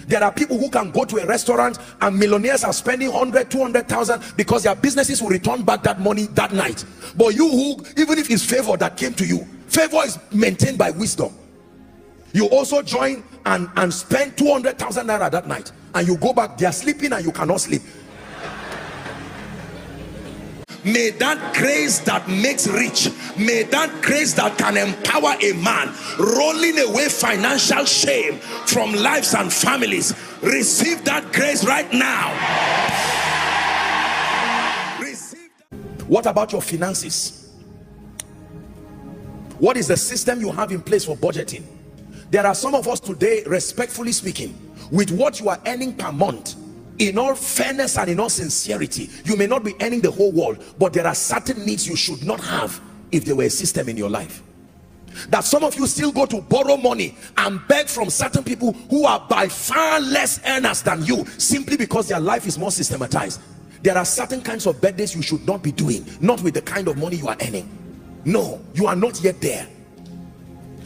There are people who can go to a restaurant and millionaires are spending 100, 200,000 because their businesses will return back that money that night. But you who, even if it's favor that came to you, favor is maintained by wisdom. You also join and spend 200,000 naira that night, and you go back, they are sleeping and you cannot sleep. May that grace that makes rich, may that grace that can empower a man, rolling away financial shame from lives and families, receive that grace right now. Receive that. What about your finances? What is the system you have in place for budgeting? There are some of us today, respectfully speaking, with what you are earning per month, in all fairness and in all sincerity, you may not be earning the whole world, but there are certain needs you should not have if there were a system in your life. That some of you still go to borrow money and beg from certain people who are by far less earners than you, simply because their life is more systematized. There are certain kinds of birthdays you should not be doing, not with the kind of money you are earning. No, you are not yet there.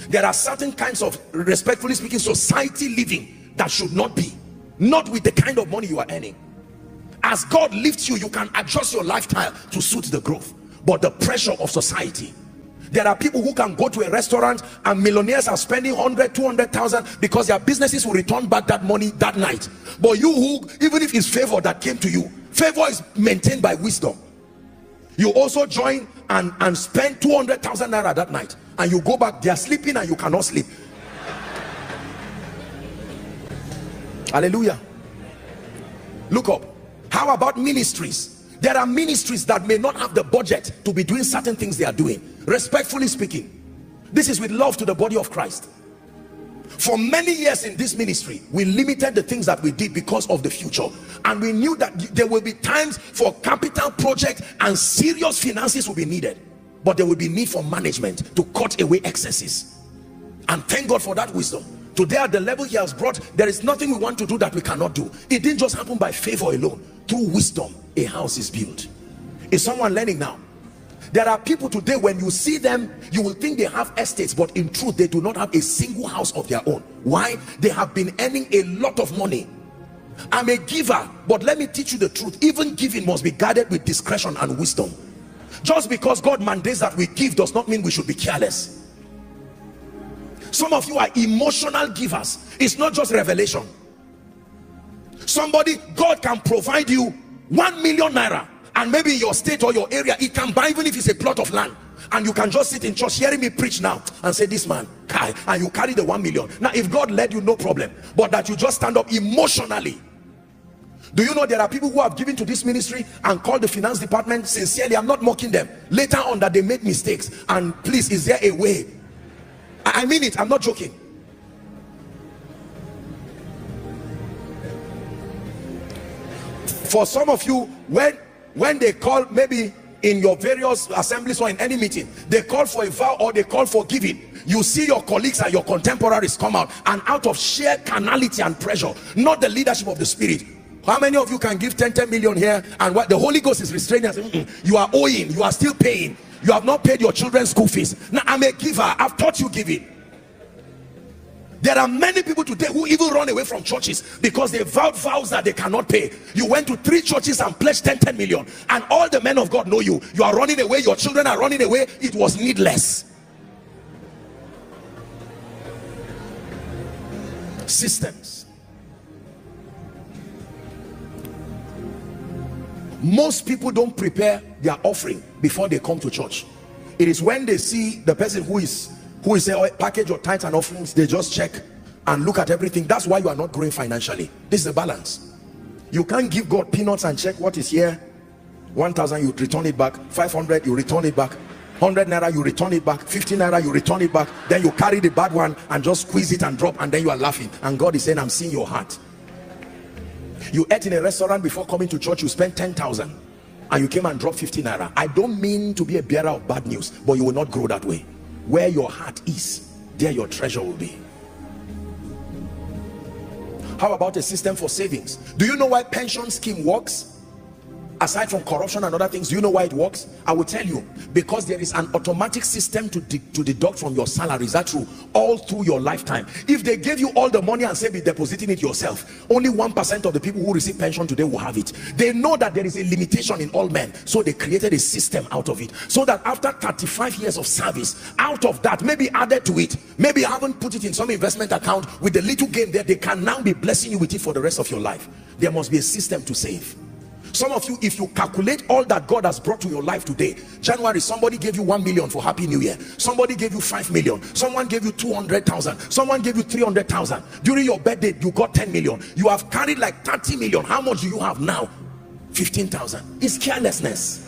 There are certain kinds of, respectfully speaking, society living that should not be, not with the kind of money you are earning. As God lifts you, you can adjust your lifestyle to suit the growth, but the pressure of society. There are people who can go to a restaurant and millionaires are spending 100, 200,000 because their businesses will return back that money that night. But you who, even if it's favor that came to you, favor is maintained by wisdom. You also join and spend 200,000 naira that night, and you go back, they are sleeping and you cannot sleep. Hallelujah. Look up. How about ministries? There are ministries that may not have the budget to be doing certain things they are doing. Respectfully speaking, this is with love to the body of Christ. For many years in this ministry, we limited the things that we did because of the future, and we knew that there will be times for capital projects and serious finances will be needed, but there will be need for management to cut away excesses. And thank God for that wisdom. Today at the level he has brought, there is nothing we want to do that we cannot do. It didn't just happen by favor alone. Through wisdom, a house is built. Is someone learning now? There are people today, when you see them, you will think they have estates, but in truth they do not have a single house of their own. Why? They have been earning a lot of money. I'm a giver, but let me teach you the truth. Even giving must be guarded with discretion and wisdom. Just because God mandates that we give does not mean we should be careless. Some of you are emotional givers. It's not just revelation. Somebody, God can provide you 1 million naira, and maybe in your state or your area it can buy, even if it's a plot of land, and you can just sit in church hearing me preach now and say, this man, Kai, and you carry the 1 million. Now if God led you, no problem, but that you just stand up emotionally. Do you know there are people who have given to this ministry and called the finance department? Sincerely, I'm not mocking them. Later on that they made mistakes, and please, is there a way? I mean it, I'm not joking. For some of you, when they call, maybe in your various assemblies or in any meeting, they call for a vow or they call for giving, you see your colleagues and your contemporaries come out, and out of sheer carnality and pressure, not the leadership of the spirit. How many of you can give 10 million here, and what the Holy Ghost is restraining us? You are owing, you are still paying, you have not paid your children's school fees. Now I'm a giver, I've taught you giving. There are many people today who even run away from churches because they vowed vows that they cannot pay. You went to 3 churches and pledged 10 million, and all the men of God know you. You are running away, your children are running away. It was needless. Systems. Most people don't prepare their offering before they come to church. It is when they see the person who is a package or tithes and offerings, they just check and look at everything. That's why you are not growing financially. This is the balance. You can't give God peanuts and check what is here. 1,000, you return it back. 500, you return it back. 100 naira, you return it back. 50 naira, you return it back. Then you carry the bad one and just squeeze it and drop, and then you are laughing, and God is saying, I'm seeing your heart. You ate in a restaurant before coming to church, you spent 10,000 and you came and dropped 50 naira. I don't mean to be a bearer of bad news, but you will not grow that way. Where your heart is, there your treasure will be. How about a system for savings? Do you know why pension scheme works? aside from corruption and other things. Do you know why it works? I will tell you. Because there is an automatic system to deduct from your salary. Is that true? All through your lifetime. If they gave you all the money and say be depositing it yourself, only 1% of the people who receive pension today will have it. They know that there is a limitation in all men, so they created a system out of it, so that after 35 years of service, out of that, maybe added to it, maybe I haven't put it in some investment account, with the little gain there, they can now be blessing you with it for the rest of your life. There must be a system to save. Some of you, if you calculate all that God has brought to your life today, January, somebody gave you 1 million for Happy New Year, somebody gave you 5 million, someone gave you 200,000, someone gave you 300,000. During your birthday you got 10 million. You have carried like 30 million. How much do you have now? 15,000. It's carelessness.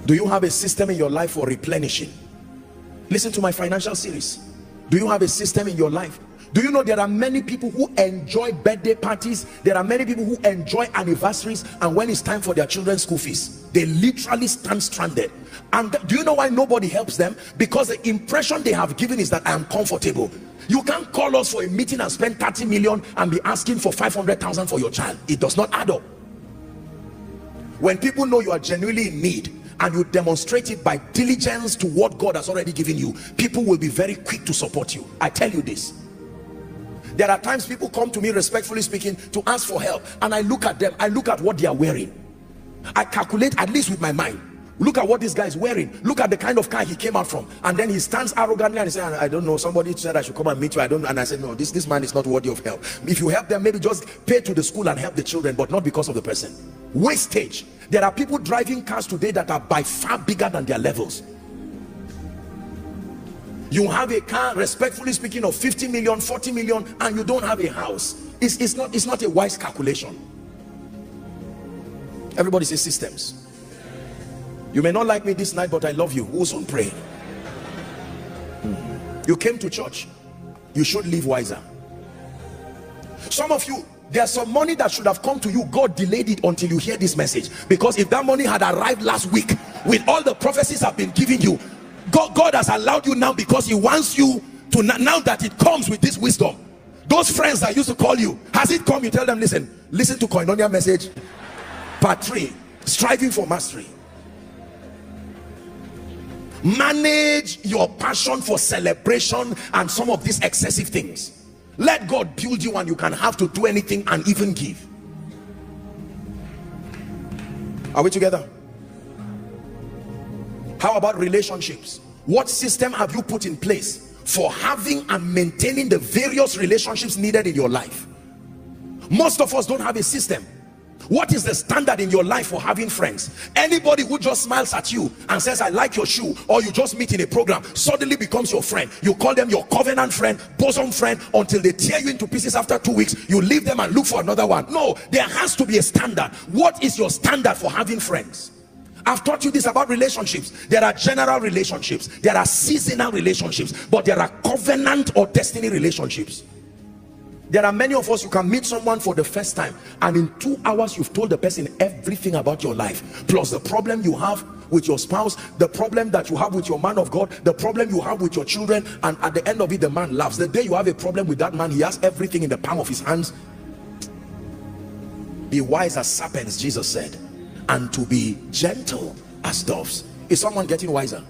Do you have a system in your life for replenishing? Listen to my financial series. Do you have a system in your life? Do you know there are many people who enjoy birthday parties? There are many people who enjoy anniversaries, and when it's time for their children's school fees, they literally stand stranded. And do you know why nobody helps them? Because the impression they have given is that I am comfortable. You can't call us for a meeting and spend 30 million and be asking for 500,000 for your child. It does not add up. When people know you are genuinely in need, and you demonstrate it by diligence to what God has already given you, people will be very quick to support you. I tell you this. There are times people come to me, respectfully speaking, to ask for help, and I look at them, I look at what they are wearing. I calculate, at least with my mind, look at what this guy is wearing, look at the kind of car he came out from, and then he stands arrogantly and he says, I don't know, somebody said I should come and meet you, I don't know. And I said, no, this man is not worthy of help. If you help them, maybe just pay to the school and help the children, but not because of the person. Wastage. There are people driving cars today that are by far bigger than their levels. You have a car, respectfully speaking, of 50 million, 40 million, and you don't have a house. It's not a wise calculation. Everybody says systems. You may not like me this night, but I love you. Who's on pray? You came to church. You should live wiser. Some of you, there's some money that should have come to you. God delayed it until you hear this message, because if that money had arrived last week with all the prophecies have been given you, God has allowed you now because he wants you to, now that it comes with this wisdom. Those friends that used to call you, has it come? You tell them, listen to Koinonia message part 3, striving for mastery. Manage your passion for celebration and some of these excessive things. Let God build you, and you can have to do anything and even give. Are we together? How about relationships? What system have you put in place for having and maintaining the various relationships needed in your life? Most of us don't have a system. What is the standard in your life for having friends? Anybody who just smiles at you and says I like your shoe, or you just meet in a program, suddenly becomes your friend. You call them your covenant friend, bosom friend, until they tear you into pieces. After 2 weeks you leave them and look for another one. No, there has to be a standard. What is your standard for having friends? I've taught you this about relationships. There are general relationships, there are seasonal relationships, but there are covenant or destiny relationships. There are many of us, you can meet someone for the first time, and in 2 hours you've told the person everything about your life, plus the problem you have with your spouse, the problem that you have with your man of God, the problem you have with your children, and at the end of it the man laughs. The day you have a problem with that man, he has everything in the palm of his hands. Be wise as serpents, Jesus said, and to be gentle as doves. Is someone getting wiser?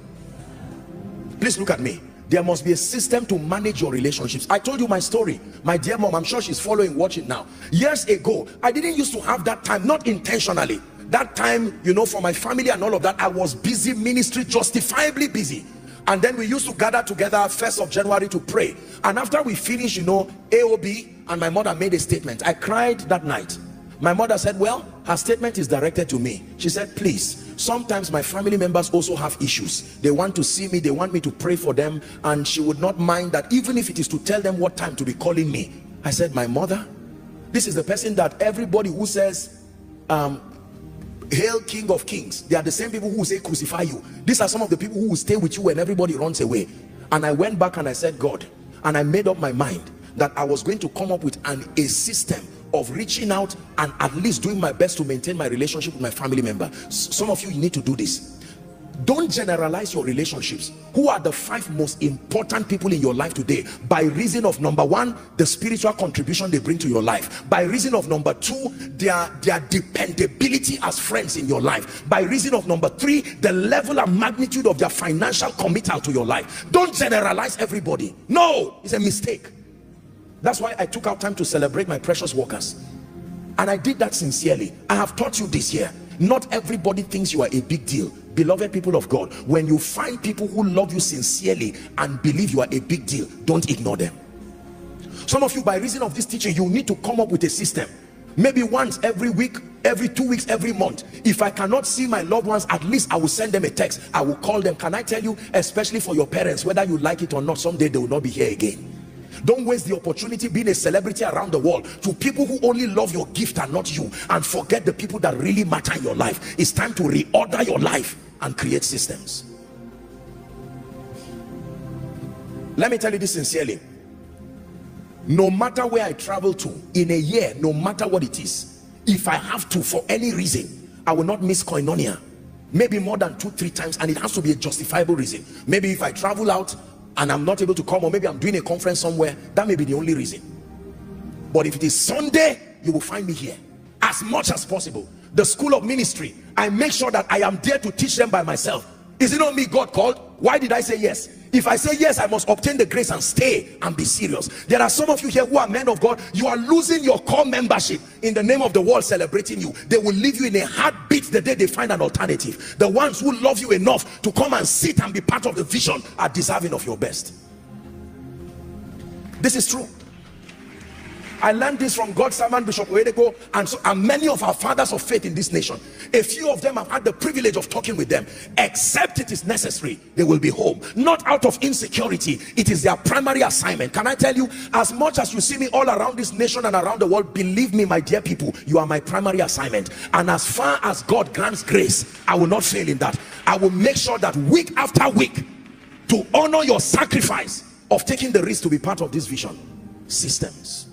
Please look at me. There must be a system to manage your relationships. I told you my story. My dear mom, I'm sure she's following, watching now. Years ago, I didn't used to have that time, not intentionally. That time, you know, for my family and all of that, I was busy ministry, justifiably busy. And then we used to gather together 1st of January to pray. And after we finished, you know, AOB, and my mother made a statement. I cried that night. My mother said, well, her statement is directed to me. She said, please, sometimes my family members also have issues. They want to see me, they want me to pray for them, and she would not mind that, even if it is to tell them what time to be calling me. I said, my mother, this is the person that everybody who says hail King of Kings, they are the same people who say crucify you. These are some of the people who will stay with you when everybody runs away. And I went back and I said, God, and I made up my mind that I was going to come up with a system of reaching out and at least doing my best to maintain my relationship with my family member. Some of you need to do this. Don't generalize your relationships. Who are the 5 most important people in your life today? By reason of number 1, the spiritual contribution they bring to your life. By reason of number 2, their dependability as friends in your life. By reason of number 3, the level and magnitude of their financial committal to your life. Don't generalize everybody. No, it's a mistake. That's why I took out time to celebrate my precious workers. And I did that sincerely. I have taught you this year. Not everybody thinks you are a big deal. Beloved people of God, when you find people who love you sincerely and believe you are a big deal, don't ignore them. Some of you, by reason of this teaching, you need to come up with a system. Maybe once every week, every 2 weeks, every month. If I cannot see my loved ones, at least I will send them a text. I will call them. Can I tell you, especially for your parents, whether you like it or not, someday they will not be here again. Don't waste the opportunity being a celebrity around the world to people who only love your gift and not you, and forget the people that really matter in your life. It's time to reorder your life and create systems. Let me tell you this sincerely. No matter where I travel to in a year, no matter what it is, if I have to, for any reason, I will not miss Koinonia. Maybe more than 2-3 times, and it has to be a justifiable reason. Maybe if I travel out and I'm not able to come, or maybe I'm doing a conference somewhere, that may be the only reason. But if it is Sunday, you will find me here as much as possible. The school of ministry, I make sure that I am there to teach them by myself. Is it not me God called? Why did I say yes? If I say yes, I must obtain the grace and stay and be serious. There are some of you here who are men of God. You are losing your core membership in the name of the world celebrating you. They will leave you in a heartbeat the day they find an alternative. The ones who love you enough to come and sit and be part of the vision are deserving of your best. This is true. I learned this from God's servant Bishop Oyedepo, and many of our fathers of faith in this nation. A few of them have had the privilege of talking with them. Except it is necessary, they will be home. Not out of insecurity. It is their primary assignment. Can I tell you, as much as you see me all around this nation and around the world, believe me, my dear people, you are my primary assignment. And as far as God grants grace, I will not fail in that. I will make sure that week after week, to honor your sacrifice of taking the risk to be part of this vision. Systems.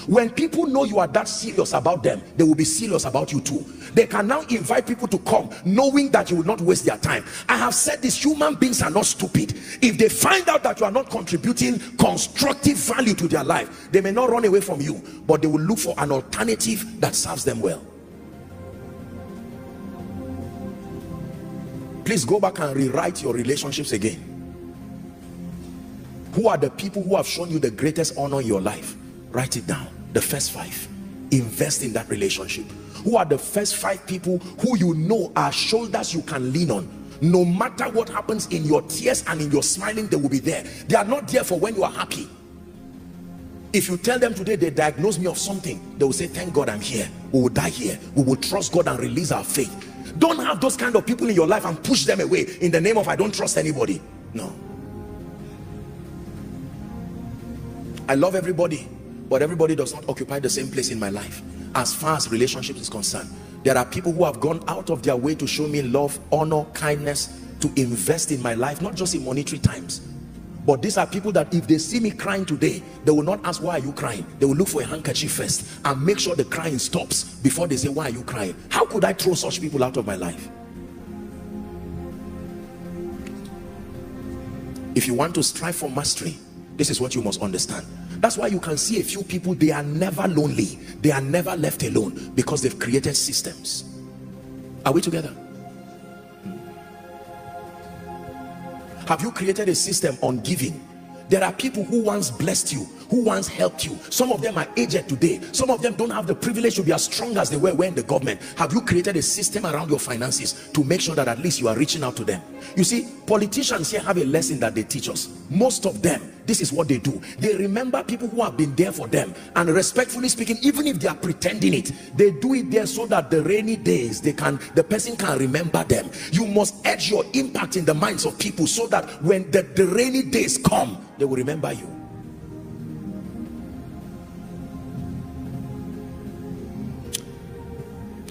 When people know you are that serious about them, they will be serious about you too. They can now invite people to come, knowing that you will not waste their time. I have said this: human beings are not stupid. If they find out that you are not contributing constructive value to their life, they may not run away from you, but they will look for an alternative that serves them well. Please go back and rewrite your relationships again. Who are the people who have shown you the greatest honor in your life? Write it down. The first 5. Invest in that relationship. Who are the first 5 people who you know are shoulders you can lean on? No matter what happens in your tears and in your smiling, they will be there. They are not there for when you are happy. If you tell them today they diagnose me of something, they will say, thank God I'm here. We will die here. We will trust God and release our faith. Don't have those kind of people in your life and push them away in the name of I don't trust anybody. No. I love everybody, but everybody does not occupy the same place in my life as far as relationships is concerned. There are people who have gone out of their way to show me love, honor, kindness, to invest in my life, not just in monetary times. But these are people that if they see me crying today, they will not ask, why are you crying? They will look for a handkerchief first and make sure the crying stops before they say, why are you crying? How could I throw such people out of my life? If you want to strive for mastery, this is what you must understand. That's why you can see a few people, they are never lonely. They are never left alone because they've created systems. Are we together? Have you created a system on giving? There are people who once blessed you, who once helped you. Some of them are aged today. Some of them don't have the privilege to be as strong as they were in the government. Have you created a system around your finances to make sure that at least you are reaching out to them? You see, politicians here have a lesson that they teach us. Most of them, this is what they do. They remember people who have been there for them, and respectfully speaking, even if they are pretending it, they do it there so that the rainy days, the person can remember them. You must edge your impact in the minds of people so that when the rainy days come, they will remember you.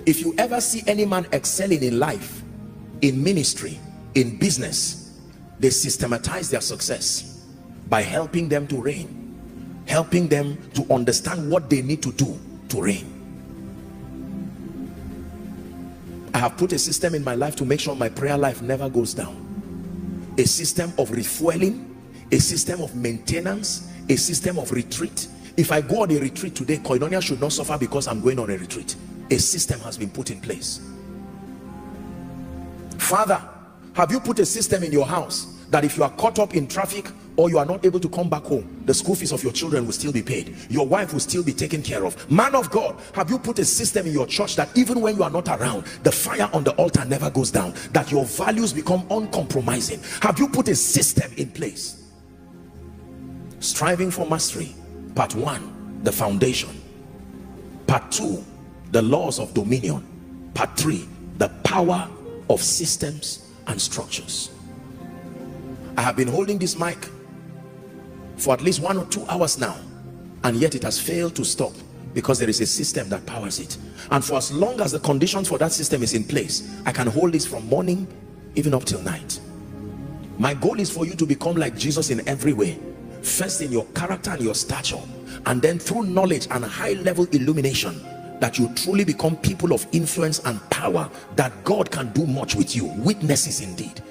If you ever see any man excelling in life, in ministry, in business, they systematize their success by helping them to reign, helping them to understand what they need to do to reign. I have put a system in my life to make sure my prayer life never goes down. A system of refueling, a system of maintenance, a system of retreat. If I go on a retreat today, Koinonia should not suffer because I'm going on a retreat. A system has been put in place. Father, have you put a system in your house that if you are caught up in traffic or you are not able to come back home, the school fees of your children will still be paid, your wife will still be taken care of? Man of God, have you put a system in your church that even when you are not around, the fire on the altar never goes down, that your values become uncompromising? Have you put a system in place? Striving for mastery, part 1, the foundation. Part 2, the laws of dominion. Part 3, the power of systems and structures. I have been holding this mic for at least 1 or 2 hours now, and yet it has failed to stop because there is a system that powers it. And for as long as the conditions for that system is in place, I can hold this from morning even up till night. My goal is for you to become like Jesus in every way. First in your character and your stature, and then through knowledge and high level illumination, that you truly become people of influence and power, that God can do much with you. Witnesses indeed.